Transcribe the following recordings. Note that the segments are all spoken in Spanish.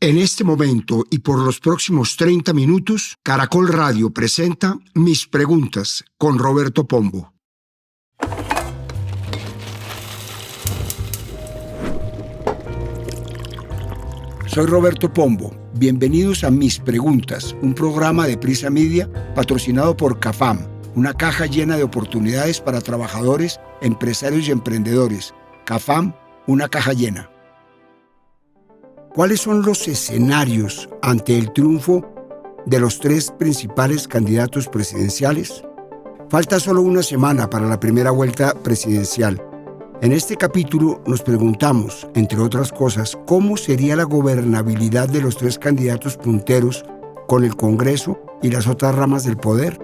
En este momento y por los próximos 30 minutos, Caracol Radio presenta Mis Preguntas con Roberto Pombo. Soy Roberto Pombo. Bienvenidos a Mis Preguntas, un programa de Prisa Media patrocinado por CAFAM, una caja llena de oportunidades para trabajadores, empresarios y emprendedores. CAFAM, una caja llena. ¿Cuáles son los escenarios ante el triunfo de los tres principales candidatos presidenciales? Falta solo una semana para la primera vuelta presidencial. En este capítulo nos preguntamos, entre otras cosas, cómo sería la gobernabilidad de los tres candidatos punteros con el Congreso y las otras ramas del poder.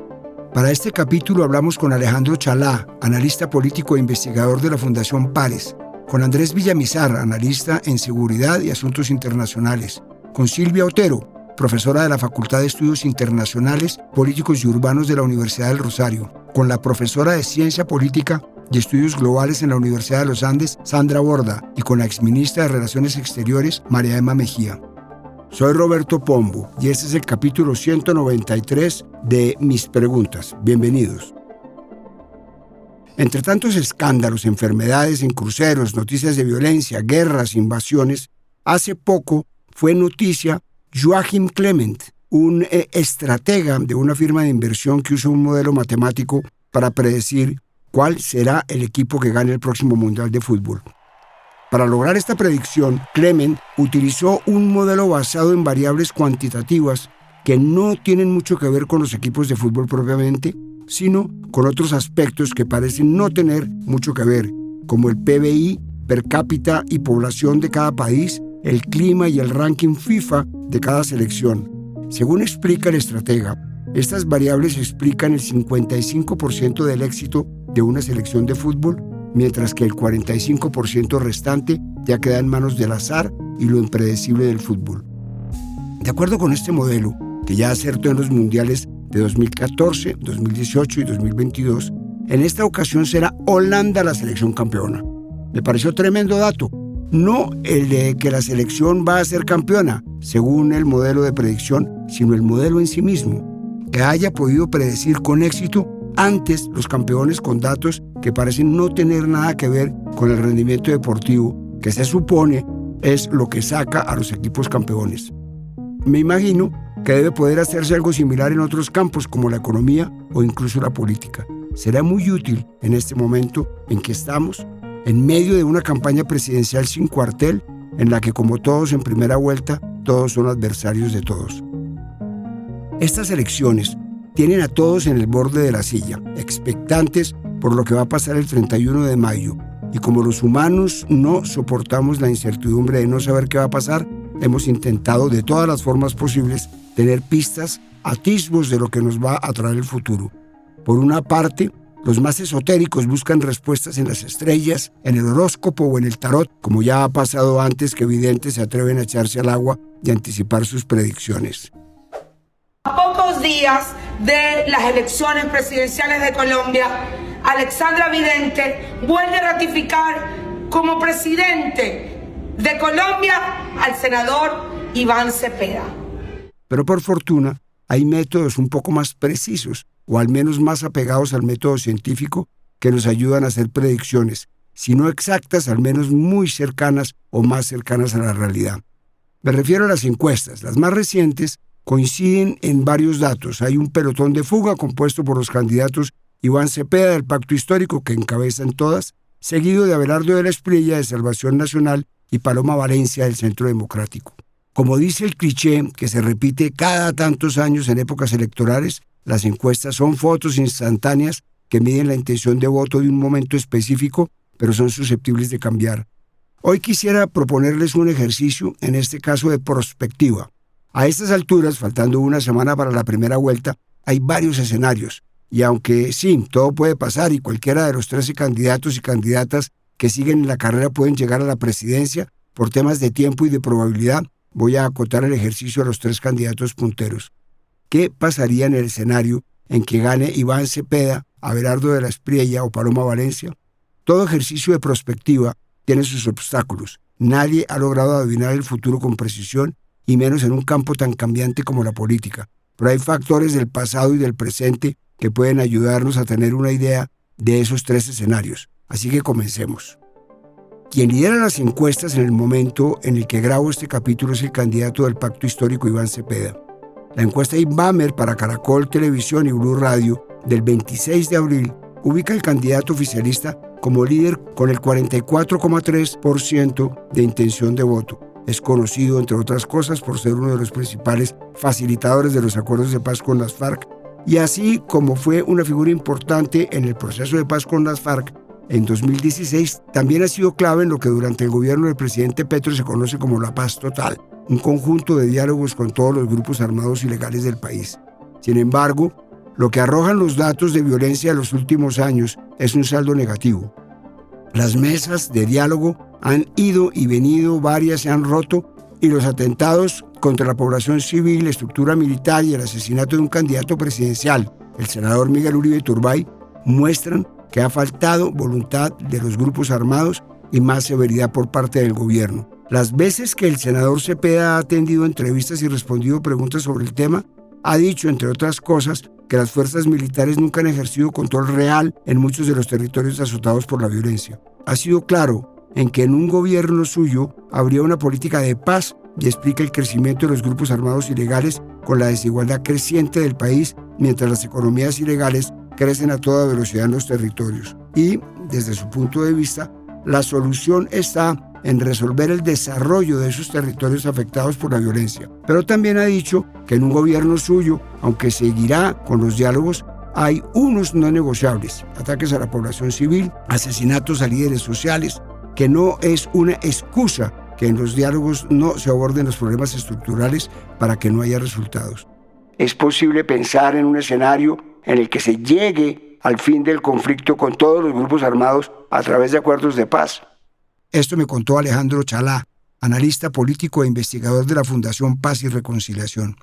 Para este capítulo hablamos con Alejandro Chalá, analista político e investigador de la Fundación Pares, con Andrés Villamizar, analista en seguridad y asuntos internacionales, con Silvia Otero, profesora de la Facultad de Estudios Internacionales, Políticos y Urbanos de la Universidad del Rosario, con la profesora de Ciencia Política y Estudios Globales en la Universidad de los Andes, Sandra Borda, y con la exministra de Relaciones Exteriores, María Emma Mejía. Soy Roberto Pombo y este es el capítulo 193 de Mis Preguntas. Bienvenidos. Entre tantos escándalos, enfermedades en cruceros, noticias de violencia, guerras, invasiones, hace poco fue noticia Joachim Clement, un estratega de una firma de inversión que usa un modelo matemático para predecir cuál será el equipo que gane el próximo Mundial de Fútbol. Para lograr esta predicción, Clement utilizó un modelo basado en variables cuantitativas que no tienen mucho que ver con los equipos de fútbol propiamente, sino con otros aspectos que parecen no tener mucho que ver, como el PBI, per cápita y población de cada país, el clima y el ranking FIFA de cada selección. Según explica el estratega, estas variables explican el 55% del éxito de una selección de fútbol, mientras que el 45% restante ya queda en manos del azar y lo impredecible del fútbol. De acuerdo con este modelo, que ya acertó en los mundiales de 2014, 2018 y 2022, en esta ocasión será Holanda la selección campeona. Me pareció tremendo dato. No el de que la selección va a ser campeona, según el modelo de predicción, sino el modelo en sí mismo, que haya podido predecir con éxito antes los campeones con datos que parecen no tener nada que ver con el rendimiento deportivo, que se supone es lo que saca a los equipos campeones. Me imagino que debe poder hacerse algo similar en otros campos como la economía o incluso la política. Será muy útil en este momento en que estamos en medio de una campaña presidencial sin cuartel en la que, como todos en primera vuelta, todos son adversarios de todos. Estas elecciones tienen a todos en el borde de la silla, expectantes por lo que va a pasar el 31 de mayo. Y como los humanos no soportamos la incertidumbre de no saber qué va a pasar, hemos intentado de todas las formas posibles tener pistas, atisbos de lo que nos va a traer el futuro. Por una parte, los más esotéricos buscan respuestas en las estrellas, en el horóscopo o en el tarot, como ya ha pasado antes que videntes se atreven a echarse al agua y anticipar sus predicciones. A pocos días de las elecciones presidenciales de Colombia, Alexandra Vidente vuelve a ratificar como presidente de Colombia al senador Iván Cepeda. Pero por fortuna, hay métodos un poco más precisos, o al menos más apegados al método científico, que nos ayudan a hacer predicciones, si no exactas, al menos muy cercanas o más cercanas a la realidad. Me refiero a las encuestas. Las más recientes coinciden en varios datos. Hay un pelotón de fuga compuesto por los candidatos Iván Cepeda del Pacto Histórico, que encabezan todas, seguido de Abelardo de la Espriella de Salvación Nacional y Paloma Valencia del Centro Democrático. Como dice el cliché que se repite cada tantos años en épocas electorales, las encuestas son fotos instantáneas que miden la intención de voto de un momento específico, pero son susceptibles de cambiar. Hoy quisiera proponerles un ejercicio, en este caso de prospectiva. A estas alturas, faltando una semana para la primera vuelta, hay varios escenarios. Y aunque sí, todo puede pasar y cualquiera de los 13 candidatos y candidatas que siguen en la carrera pueden llegar a la presidencia, por temas de tiempo y de probabilidad, voy a acotar el ejercicio a los 3 candidatos punteros. ¿Qué pasaría en el escenario en que gane Iván Cepeda, Abelardo de la Espriella o Paloma Valencia? Todo ejercicio de prospectiva tiene sus obstáculos. Nadie ha logrado adivinar el futuro con precisión y menos en un campo tan cambiante como la política. Pero hay factores del pasado y del presente que pueden ayudarnos a tener una idea de esos tres escenarios. Así que comencemos. Quien lidera las encuestas en el momento en el que grabo este capítulo es el candidato del Pacto Histórico, Iván Cepeda. La encuesta INVAMER para Caracol Televisión y Blue Radio del 26 de abril ubica al candidato oficialista como líder con el 44,3% de intención de voto. Es conocido, entre otras cosas, por ser uno de los principales facilitadores de los acuerdos de paz con las FARC, y así como fue una figura importante en el proceso de paz con las FARC, en 2016 también ha sido clave en lo que durante el gobierno del presidente Petro se conoce como la paz total, un conjunto de diálogos con todos los grupos armados ilegales del país. Sin embargo, lo que arrojan los datos de violencia de los últimos años es un saldo negativo. Las mesas de diálogo han ido y venido, varias se han roto, y los atentados contra la población civil, la estructura militar y el asesinato de un candidato presidencial, el senador Miguel Uribe Turbay, muestran que ha faltado voluntad de los grupos armados y más severidad por parte del gobierno. Las veces que el senador Cepeda ha atendido entrevistas y respondido preguntas sobre el tema, ha dicho, entre otras cosas, que las fuerzas militares nunca han ejercido control real en muchos de los territorios azotados por la violencia. Ha sido claro en que en un gobierno suyo habría una política de paz y explica el crecimiento de los grupos armados ilegales con la desigualdad creciente del país mientras las economías ilegales crecen a toda velocidad en los territorios. Y, desde su punto de vista, la solución está en resolver el desarrollo de esos territorios afectados por la violencia. Pero también ha dicho que en un gobierno suyo, aunque seguirá con los diálogos, hay unos no negociables: ataques a la población civil, asesinatos a líderes sociales, que no es una excusa que en los diálogos no se aborden los problemas estructurales para que no haya resultados. Es posible pensar en un escenario en el que se llegue al fin del conflicto con todos los grupos armados a través de acuerdos de paz. Esto me contó Alejandro Chalá, analista político e investigador de la Fundación Paz y Reconciliación.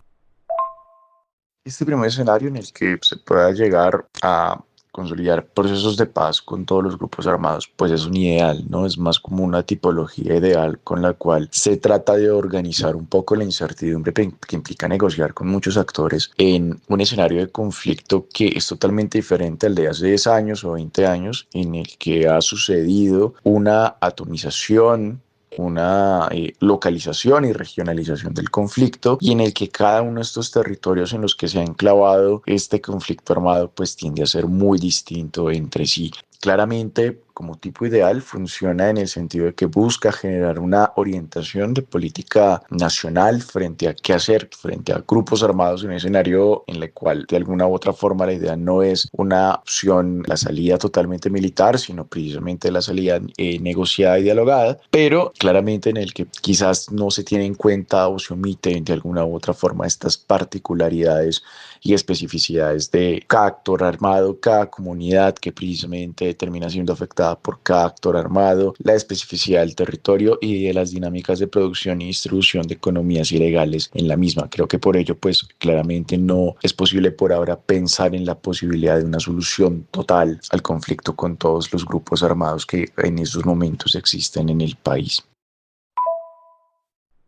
Este primer escenario en el que se pueda llegar a consolidar procesos de paz con todos los grupos armados, pues es un ideal, ¿no? Es más como una tipología ideal con la cual se trata de organizar un poco la incertidumbre que implica negociar con muchos actores en un escenario de conflicto que es totalmente diferente al de hace 10 años o 20 años, en el que ha sucedido una atomización, una localización y regionalización del conflicto, y en el que cada uno de estos territorios en los que se ha enclavado este conflicto armado pues tiende a ser muy distinto entre sí. Claramente, como tipo ideal, funciona en el sentido de que busca generar una orientación de política nacional frente a qué hacer frente a grupos armados en un escenario en el cual de alguna u otra forma la idea no es una opción, la salida totalmente militar, sino precisamente la salida negociada y dialogada, pero claramente en el que quizás no se tiene en cuenta o se omiten de alguna u otra forma estas particularidades y especificidades de cada actor armado, cada comunidad que precisamente termina siendo afectada por cada actor armado, la especificidad del territorio y de las dinámicas de producción y distribución de economías ilegales en la misma. Creo que por ello, pues claramente no es posible por ahora pensar en la posibilidad de una solución total al conflicto con todos los grupos armados que en esos momentos existen en el país.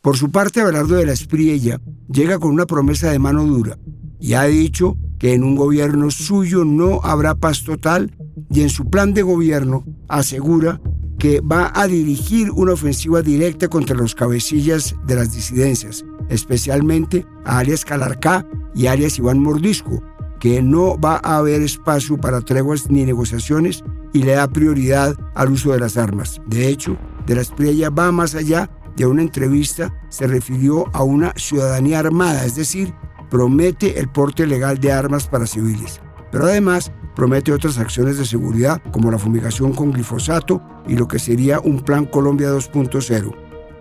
Por su parte, Abelardo de la Espriella llega con una promesa de mano dura y ha dicho que en un gobierno suyo no habrá paz total, y en su plan de gobierno asegura que va a dirigir una ofensiva directa contra los cabecillas de las disidencias, especialmente a alias Calarcá y alias Iván Mordisco, que no va a haber espacio para treguas ni negociaciones y le da prioridad al uso de las armas. De hecho, de la Espriella va más allá. De una entrevista se refirió a una ciudadanía armada, es decir, promete el porte legal de armas para civiles. Pero además promete otras acciones de seguridad como la fumigación con glifosato y lo que sería un Plan Colombia 2.0.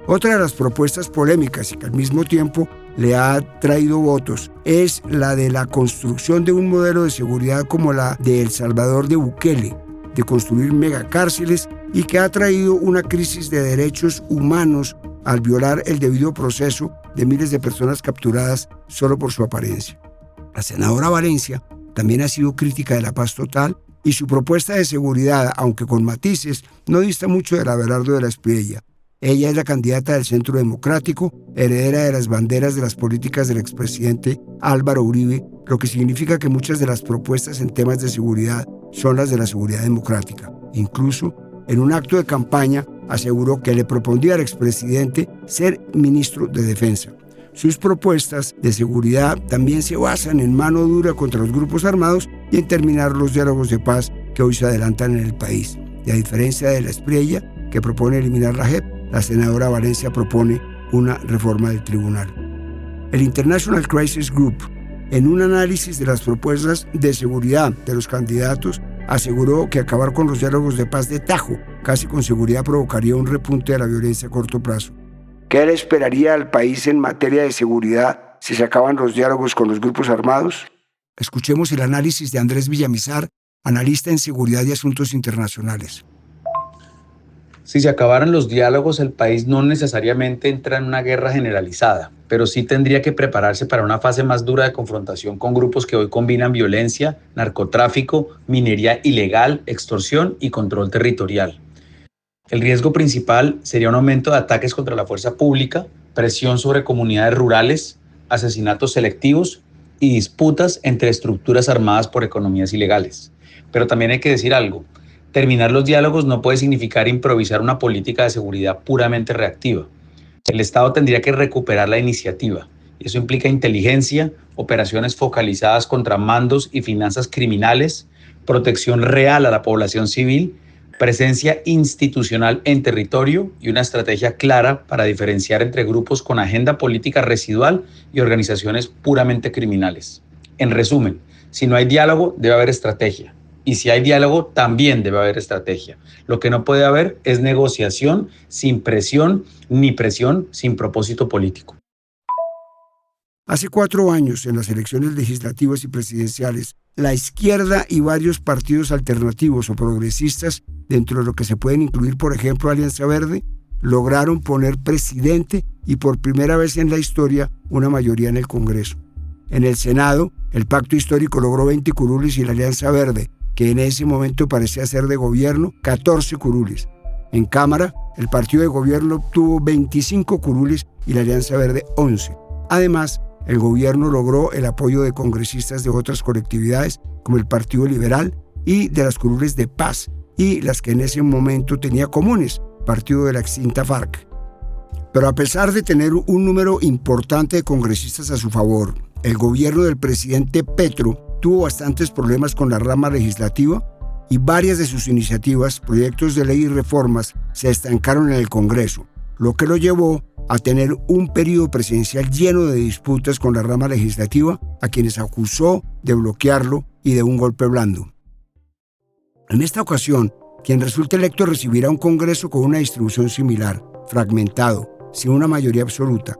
Otra de las propuestas polémicas y que al mismo tiempo le ha traído votos es la de la construcción de un modelo de seguridad como la de El Salvador de Bukele, de construir megacárceles, y que ha traído una crisis de derechos humanos al violar el debido proceso de miles de personas capturadas solo por su apariencia. La senadora Valencia también ha sido crítica de la paz total y su propuesta de seguridad, aunque con matices, no dista mucho de la de Abelardo de la Espriella. Ella es la candidata del Centro Democrático, heredera de las banderas de las políticas del expresidente Álvaro Uribe, lo que significa que muchas de las propuestas en temas de seguridad son las de la seguridad democrática. Incluso, en un acto de campaña, aseguró que le propondría al expresidente ser ministro de Defensa. Sus propuestas de seguridad también se basan en mano dura contra los grupos armados y en terminar los diálogos de paz que hoy se adelantan en el país. Y a diferencia de la Espriella, que propone eliminar la JEP, la senadora Valencia propone una reforma del tribunal. El International Crisis Group, en un análisis de las propuestas de seguridad de los candidatos, aseguró que acabar con los diálogos de paz de tajo casi con seguridad provocaría un repunte de la violencia a corto plazo. ¿Qué le esperaría al país en materia de seguridad si se acaban los diálogos con los grupos armados? Escuchemos el análisis de Andrés Villamizar, analista en seguridad y asuntos internacionales. Si se acabaran los diálogos, el país no necesariamente entra en una guerra generalizada, pero sí tendría que prepararse para una fase más dura de confrontación con grupos que hoy combinan violencia, narcotráfico, minería ilegal, extorsión y control territorial. El riesgo principal sería un aumento de ataques contra la fuerza pública, presión sobre comunidades rurales, asesinatos selectivos y disputas entre estructuras armadas por economías ilegales. Pero también hay que decir algo. Terminar los diálogos no puede significar improvisar una política de seguridad puramente reactiva. El Estado tendría que recuperar la iniciativa. Y eso implica inteligencia, operaciones focalizadas contra mandos y finanzas criminales, protección real a la población civil, presencia institucional en territorio y una estrategia clara para diferenciar entre grupos con agenda política residual y organizaciones puramente criminales. En resumen, si no hay diálogo, debe haber estrategia. Y si hay diálogo, también debe haber estrategia. Lo que no puede haber es negociación sin presión, ni presión sin propósito político. Hace 4 años, en las elecciones legislativas y presidenciales, la izquierda y varios partidos alternativos o progresistas, dentro de lo que se pueden incluir, por ejemplo, Alianza Verde, lograron poner presidente y por primera vez en la historia una mayoría en el Congreso. En el Senado, el Pacto Histórico logró 20 curules y la Alianza Verde, que en ese momento parecía ser de gobierno, 14 curules. En Cámara, el partido de gobierno obtuvo 25 curules y la Alianza Verde 11. Además, el gobierno logró el apoyo de congresistas de otras colectividades, como el Partido Liberal, y de las curules de Paz, y las que en ese momento tenía comunes, partido de la extinta FARC. Pero a pesar de tener un número importante de congresistas a su favor, el gobierno del presidente Petro tuvo bastantes problemas con la rama legislativa y varias de sus iniciativas, proyectos de ley y reformas se estancaron en el Congreso, lo que lo llevó a tener un periodo presidencial lleno de disputas con la rama legislativa, a quienes acusó de bloquearlo y de un golpe blando. En esta ocasión, quien resulte electo recibirá un Congreso con una distribución similar, fragmentado, sin una mayoría absoluta.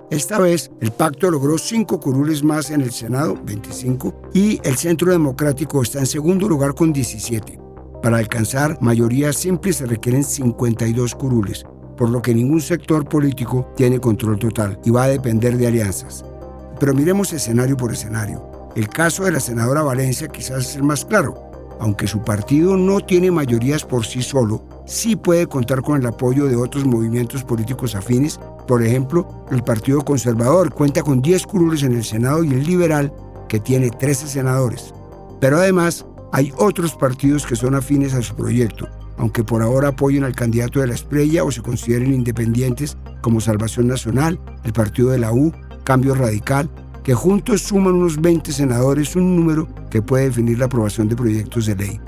Esta vez, el pacto logró 5 curules más en el Senado, 25, y el Centro Democrático está en segundo lugar con 17. Para alcanzar mayoría simple se requieren 52 curules, por lo que ningún sector político tiene control total y va a depender de alianzas. Pero miremos escenario por escenario. El caso de la senadora Valencia quizás es el más claro. Aunque su partido no tiene mayorías por sí solo, sí puede contar con el apoyo de otros movimientos políticos afines. Por ejemplo, el Partido Conservador cuenta con 10 curules en el Senado y el Liberal, que tiene 13 senadores. Pero además, hay otros partidos que son afines a su proyecto, aunque por ahora apoyen al candidato de la Espriella o se consideren independientes, como Salvación Nacional, el partido de la U, Cambio Radical, que juntos suman unos 20 senadores, un número que puede definir la aprobación de proyectos de ley.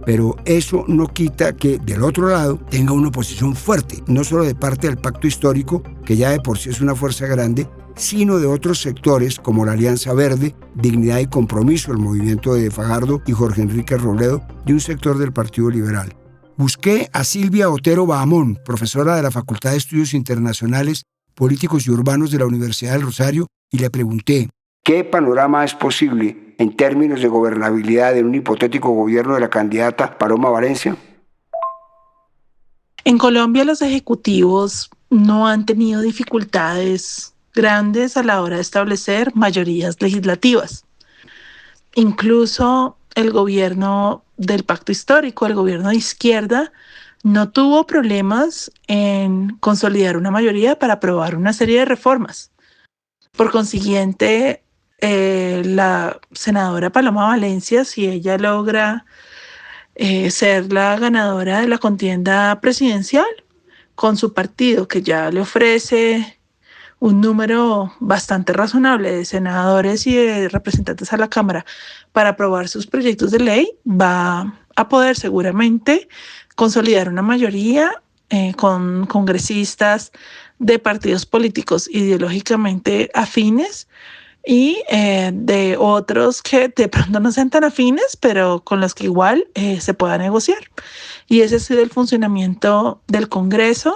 Pero eso no quita que, del otro lado, tenga una oposición fuerte, no solo de parte del Pacto Histórico, que ya de por sí es una fuerza grande, sino de otros sectores como la Alianza Verde, Dignidad y Compromiso, el movimiento de Fajardo y Jorge Enrique Robledo, y un sector del Partido Liberal. Busqué a Silvia Otero Bahamón, profesora de la Facultad de Estudios Internacionales, Políticos y Urbanos de la Universidad del Rosario, y le pregunté, ¿qué panorama es posible en términos de gobernabilidad de un hipotético gobierno de la candidata Paloma Valencia? En Colombia los ejecutivos no han tenido dificultades grandes a la hora de establecer mayorías legislativas. Incluso el gobierno del Pacto Histórico, el gobierno de izquierda, no tuvo problemas en consolidar una mayoría para aprobar una serie de reformas. Por consiguiente, la senadora Paloma Valencia, si ella logra ser la ganadora de la contienda presidencial con su partido, que ya le ofrece un número bastante razonable de senadores y de representantes a la Cámara para aprobar sus proyectos de ley, va a poder seguramente consolidar una mayoría con congresistas de partidos políticos ideológicamente afines y de otros que de pronto no sean tan afines, pero con los que igual se pueda negociar. Y ese ha sido el funcionamiento del Congreso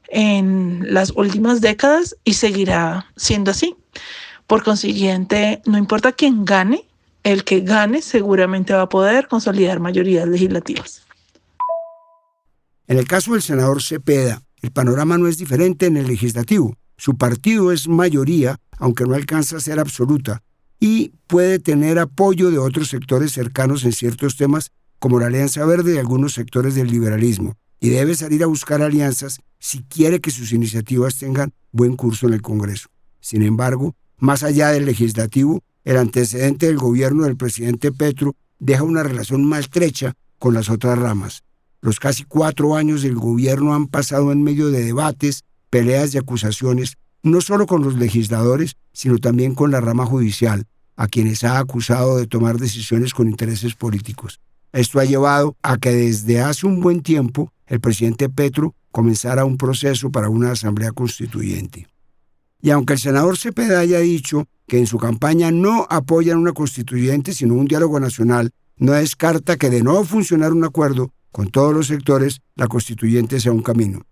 en las últimas décadas y seguirá siendo así. Por consiguiente, no importa quién gane, el que gane seguramente va a poder consolidar mayorías legislativas. En el caso del senador Cepeda, el panorama no es diferente en el legislativo. Su partido es mayoría, aunque no alcanza a ser absoluta, y puede tener apoyo de otros sectores cercanos en ciertos temas, como la Alianza Verde y algunos sectores del liberalismo, y debe salir a buscar alianzas si quiere que sus iniciativas tengan buen curso en el Congreso. Sin embargo, más allá del legislativo, el antecedente del gobierno del presidente Petro deja una relación maltrecha con las otras ramas. Los casi 4 años del gobierno han pasado en medio de debates, peleas y acusaciones, no solo con los legisladores, sino también con la rama judicial, a quienes ha acusado de tomar decisiones con intereses políticos. Esto ha llevado a que desde hace un buen tiempo el presidente Petro comenzara un proceso para una asamblea constituyente. Y aunque el senador Cepeda haya dicho que en su campaña no apoyan una constituyente sino un diálogo nacional, no descarta que de no funcionar un acuerdo con todos los sectores, la constituyente sea un camino.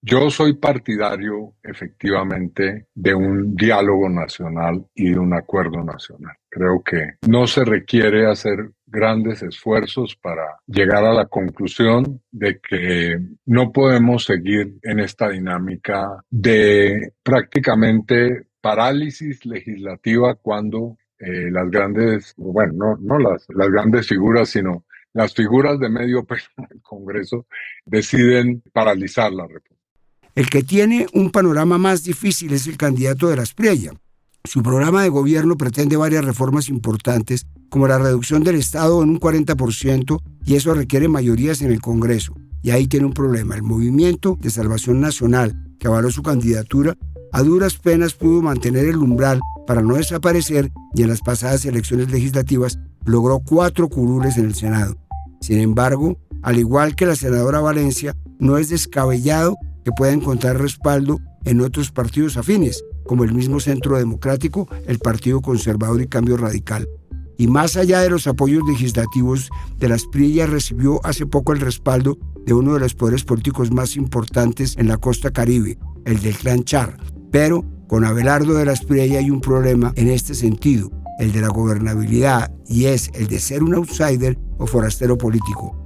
Yo soy partidario, efectivamente, de un diálogo nacional y de un acuerdo nacional. Creo que no se requiere hacer grandes esfuerzos para llegar a la conclusión de que no podemos seguir en esta dinámica de prácticamente parálisis legislativa cuando las grandes, bueno, no las grandes figuras, sino las figuras de medio pelo del Congreso deciden paralizar la República. El que tiene un panorama más difícil es el candidato de la Espriella. Su programa de gobierno pretende varias reformas importantes, como la reducción del Estado en un 40%, y eso requiere mayorías en el Congreso. Y ahí tiene un problema. El Movimiento de Salvación Nacional, que avaló su candidatura, a duras penas pudo mantener el umbral para no desaparecer y en las pasadas elecciones legislativas logró 4 curules en el Senado. Sin embargo, al igual que la senadora Valencia, no es descabellado que pueda encontrar respaldo en otros partidos afines, como el mismo Centro Democrático, el Partido Conservador y Cambio Radical. Y más allá de los apoyos legislativos, de la Espriella recibió hace poco el respaldo de uno de los poderes políticos más importantes en la costa caribe, el del Clan Char. Pero con Abelardo de la Espriella hay un problema en este sentido, el de la gobernabilidad, y es el de ser un outsider o forastero político.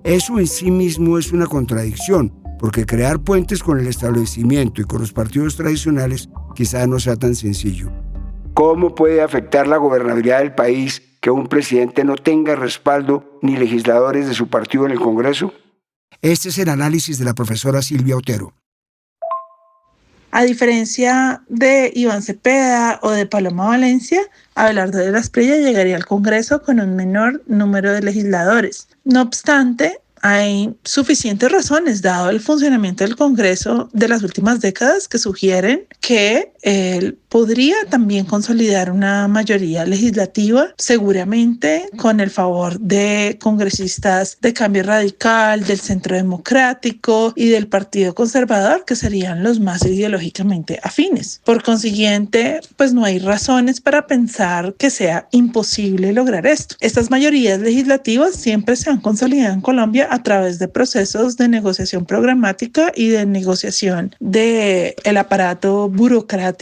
Eso en sí mismo es una contradicción, porque crear puentes con el establecimiento y con los partidos tradicionales quizá no sea tan sencillo. ¿Cómo puede afectar la gobernabilidad del país que un presidente no tenga respaldo ni legisladores de su partido en el Congreso? Este es el análisis de la profesora Silvia Otero. A diferencia de Iván Cepeda o de Paloma Valencia, Abelardo de la Espriella llegaría al Congreso con un menor número de legisladores. No obstante, hay suficientes razones, dado el funcionamiento del Congreso de las últimas décadas, que sugieren que él podría también consolidar una mayoría legislativa, seguramente con el favor de congresistas de Cambio Radical, del Centro Democrático y del Partido Conservador, que serían los más ideológicamente afines. Por consiguiente, pues no hay razones para pensar que sea imposible lograr esto. Estas mayorías legislativas siempre se han consolidado en Colombia a través de procesos de negociación programática y de negociación del aparato burocrático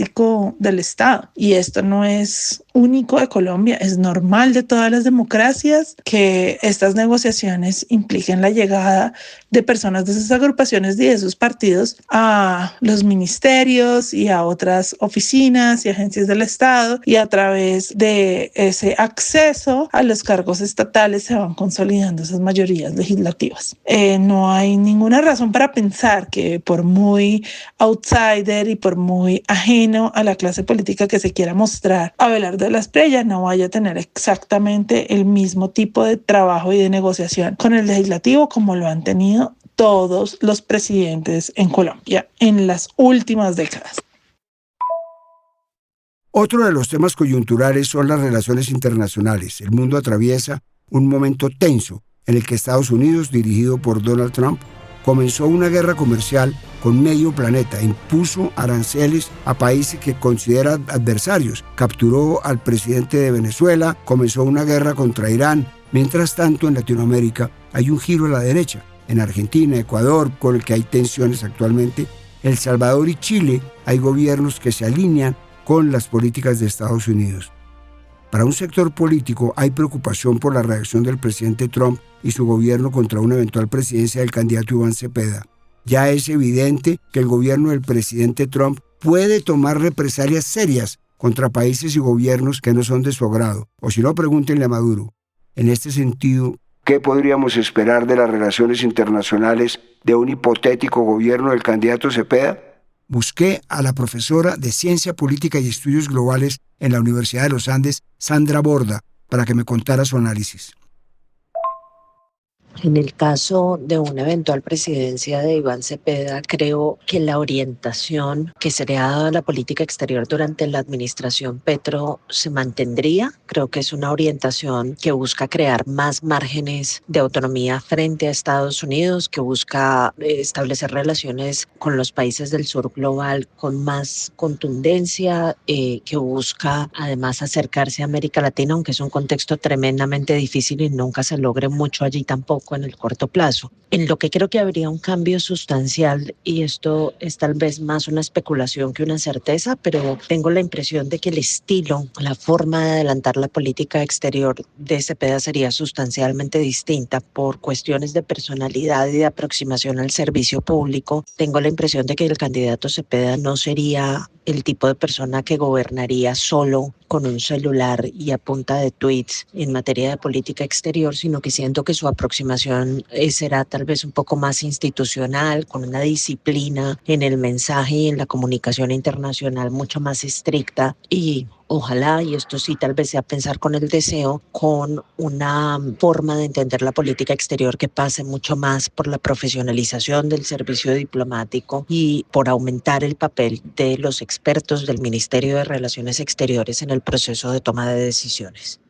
del Estado. Y esto no es único de Colombia, es normal de todas las democracias que estas negociaciones impliquen la llegada de personas de esas agrupaciones y de esos partidos a los ministerios y a otras oficinas y agencias del Estado, y a través de ese acceso a los cargos estatales se van consolidando esas mayorías legislativas. No hay ninguna razón para pensar que por muy outsider y por muy ajeno a la clase política que se quiera mostrar, Abelardo de la Espriella no vaya a tener exactamente el mismo tipo de trabajo y de negociación con el legislativo como lo han tenido todos los presidentes en Colombia en las últimas décadas. Otro de los temas coyunturales son las relaciones internacionales. El mundo atraviesa un momento tenso en el que Estados Unidos, dirigido por Donald Trump, comenzó una guerra comercial con medio planeta, impuso aranceles a países que considera adversarios, capturó al presidente de Venezuela, comenzó una guerra contra Irán. Mientras tanto, en Latinoamérica hay un giro a la derecha. En Argentina, Ecuador, con el que hay tensiones actualmente, El Salvador y Chile, hay gobiernos que se alinean con las políticas de Estados Unidos. Para un sector político hay preocupación por la reacción del presidente Trump y su gobierno contra una eventual presidencia del candidato Iván Cepeda. Ya es evidente que el gobierno del presidente Trump puede tomar represalias serias contra países y gobiernos que no son de su agrado. O si no, pregúntenle a Maduro. En este sentido, ¿qué podríamos esperar de las relaciones internacionales de un hipotético gobierno del candidato Cepeda? Busqué a la profesora de Ciencia Política y Estudios Globales en la Universidad de los Andes, Sandra Borda, para que me contara su análisis. En el caso de una eventual presidencia de Iván Cepeda, creo que la orientación que sería dada a la política exterior durante la administración Petro se mantendría. Creo que es una orientación que busca crear más márgenes de autonomía frente a Estados Unidos, que busca establecer relaciones con los países del sur global con más contundencia, que busca además acercarse a América Latina, aunque es un contexto tremendamente difícil y nunca se logre mucho allí tampoco en el corto plazo. En lo que creo que habría un cambio sustancial, y esto es tal vez más una especulación que una certeza, pero tengo la impresión de que el estilo, la forma de adelantar la política exterior de Cepeda sería sustancialmente distinta por cuestiones de personalidad y de aproximación al servicio público. Tengo la impresión de que el candidato Cepeda no sería el tipo de persona que gobernaría solo con un celular y a punta de tweets en materia de política exterior, sino que siento que su aproximación será tal vez un poco más institucional, con una disciplina en el mensaje y en la comunicación internacional mucho más estricta, y ojalá, y esto sí tal vez sea pensar con el deseo, con una forma de entender la política exterior que pase mucho más por la profesionalización del servicio diplomático y por aumentar el papel de los expertos del Ministerio de Relaciones Exteriores en el proceso de toma de decisiones.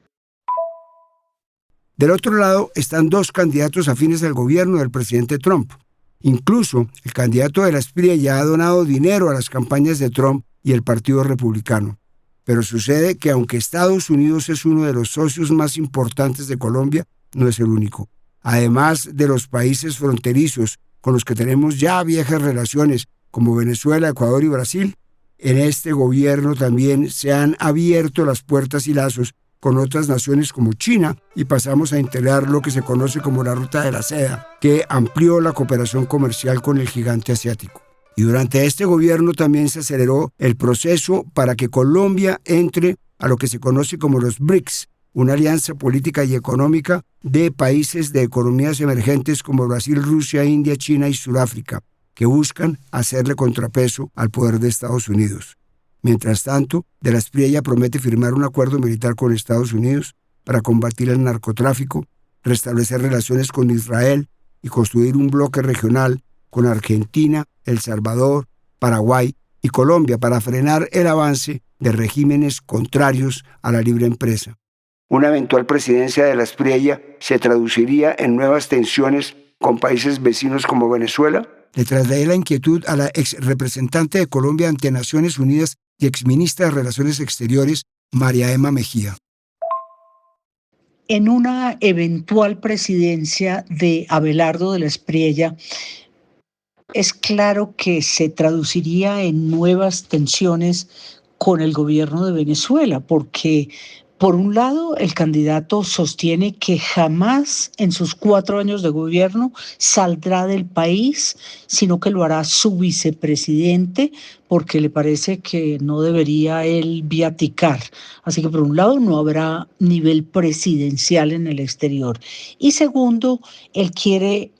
Del otro lado están dos candidatos afines al gobierno del presidente Trump. Incluso el candidato de la Espriella ha donado dinero a las campañas de Trump y el Partido Republicano. Pero sucede que aunque Estados Unidos es uno de los socios más importantes de Colombia, no es el único. Además de los países fronterizos con los que tenemos ya viejas relaciones, como Venezuela, Ecuador y Brasil, en este gobierno también se han abierto las puertas y lazos con otras naciones como China, y pasamos a integrar lo que se conoce como la Ruta de la Seda, que amplió la cooperación comercial con el gigante asiático. Y durante este gobierno también se aceleró el proceso para que Colombia entre a lo que se conoce como los BRICS, una alianza política y económica de países de economías emergentes como Brasil, Rusia, India, China y Sudáfrica, que buscan hacerle contrapeso al poder de Estados Unidos. Mientras tanto, De la Espriella promete firmar un acuerdo militar con Estados Unidos para combatir el narcotráfico, restablecer relaciones con Israel y construir un bloque regional con Argentina, El Salvador, Paraguay y Colombia para frenar el avance de regímenes contrarios a la libre empresa. Una eventual presidencia de la Espriella se traduciría en nuevas tensiones con países vecinos como Venezuela. Le trasladé la inquietud a la ex representante de Colombia ante Naciones Unidas y exministra de Relaciones Exteriores, María Emma Mejía. En una eventual presidencia de Abelardo de la Espriella, es claro que se traduciría en nuevas tensiones con el gobierno de Venezuela, porque por un lado, el candidato sostiene que jamás en sus 4 años de gobierno saldrá del país, sino que lo hará su vicepresidente, porque le parece que no debería él viaticar. Así que por un lado no habrá nivel presidencial en el exterior. Y segundo, él quiere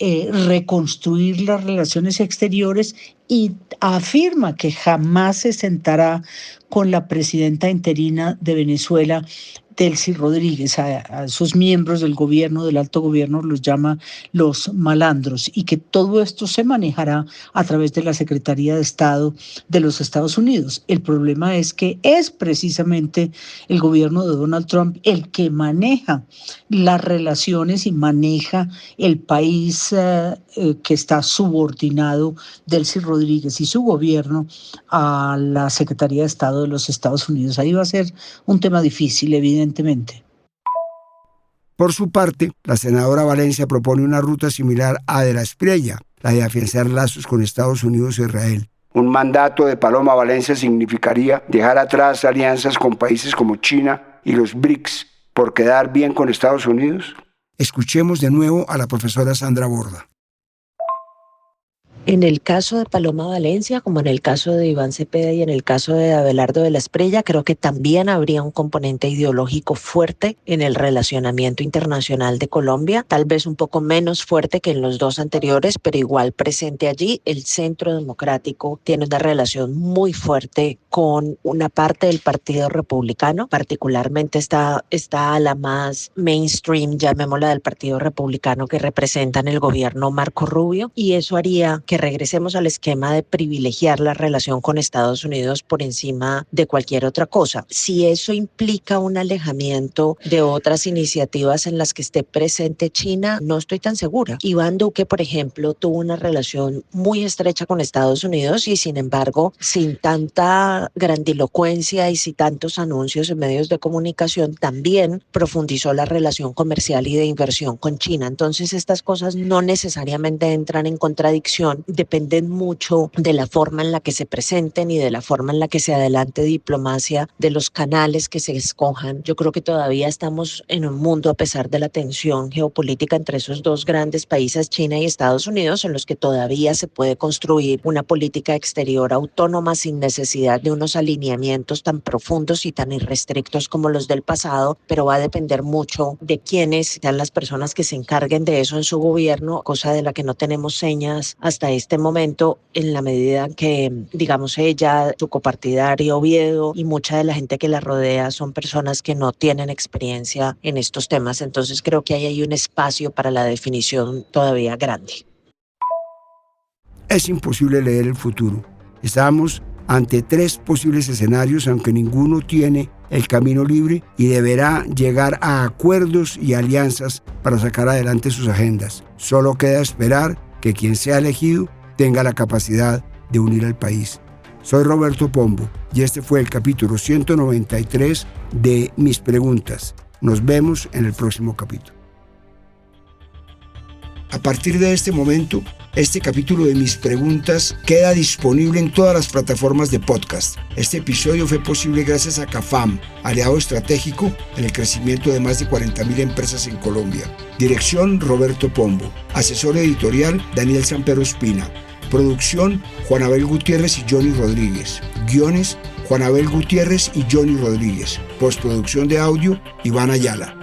reconstruir las relaciones exteriores y afirma que jamás se sentará con la presidenta interina de Venezuela, Delcy Rodríguez. A sus miembros del gobierno, del alto gobierno, los llama los malandros, y que todo esto se manejará a través de la Secretaría de Estado de los Estados Unidos. El problema es que es precisamente el gobierno de Donald Trump el que maneja las relaciones y maneja el país que está subordinado, Delcy Rodríguez y su gobierno, a la Secretaría de Estado de los Estados Unidos. Ahí va a ser un tema difícil, evidentemente. Por su parte, la senadora Valencia propone una ruta similar a de la Espriella, la de afianzar lazos con Estados Unidos e Israel. Un mandato de Paloma Valencia significaría dejar atrás alianzas con países como China y los BRICS por quedar bien con Estados Unidos. Escuchemos de nuevo a la profesora Sandra Borda. En el caso de Paloma Valencia, como en el caso de Iván Cepeda y en el caso de Abelardo de la Espriella, creo que también habría un componente ideológico fuerte en el relacionamiento internacional de Colombia, tal vez un poco menos fuerte que en los dos anteriores, pero igual presente allí. El Centro Democrático tiene una relación muy fuerte con una parte del Partido Republicano, particularmente está la más mainstream, llamémosla, del Partido Republicano, que representan el gobierno Marco Rubio, y eso haría que regresemos al esquema de privilegiar la relación con Estados Unidos por encima de cualquier otra cosa. Si eso implica un alejamiento de otras iniciativas en las que esté presente China, no estoy tan segura. Iván Duque, por ejemplo, tuvo una relación muy estrecha con Estados Unidos y, sin embargo, sin tanta grandilocuencia y sin tantos anuncios en medios de comunicación, también profundizó la relación comercial y de inversión con China. Entonces, estas cosas no necesariamente entran en contradicción, dependen mucho de la forma en la que se presenten y de la forma en la que se adelante diplomacia, de los canales que se escojan. Yo creo que todavía estamos en un mundo, a pesar de la tensión geopolítica entre esos dos grandes países, China y Estados Unidos, en los que todavía se puede construir una política exterior autónoma sin necesidad de unos alineamientos tan profundos y tan irrestrictos como los del pasado, pero va a depender mucho de quiénes sean las personas que se encarguen de eso en su gobierno, cosa de la que no tenemos señas hasta este momento, en la medida que, digamos, ella, su copartidario Oviedo y mucha de la gente que la rodea son personas que no tienen experiencia en estos temas. Entonces creo que ahí hay un espacio para la definición todavía grande. Es imposible leer el futuro. Estamos ante 3 posibles escenarios, aunque ninguno tiene el camino libre y deberá llegar a acuerdos y alianzas para sacar adelante sus agendas. Solo queda esperar que quien sea elegido tenga la capacidad de unir al país. Soy Roberto Pombo y este fue el capítulo 193 de Mis Preguntas. Nos vemos en el próximo capítulo. A partir de este momento, este capítulo de Mis Preguntas queda disponible en todas las plataformas de podcast. Este episodio fue posible gracias a CAFAM, aliado estratégico en el crecimiento de más de 40.000 empresas en Colombia. Dirección: Roberto Pombo. Asesor editorial: Daniel Sampero Espina. Producción: Juan Abel Gutiérrez y Johnny Rodríguez. Guiones: Juan Abel Gutiérrez y Johnny Rodríguez. Postproducción de audio: Iván Ayala.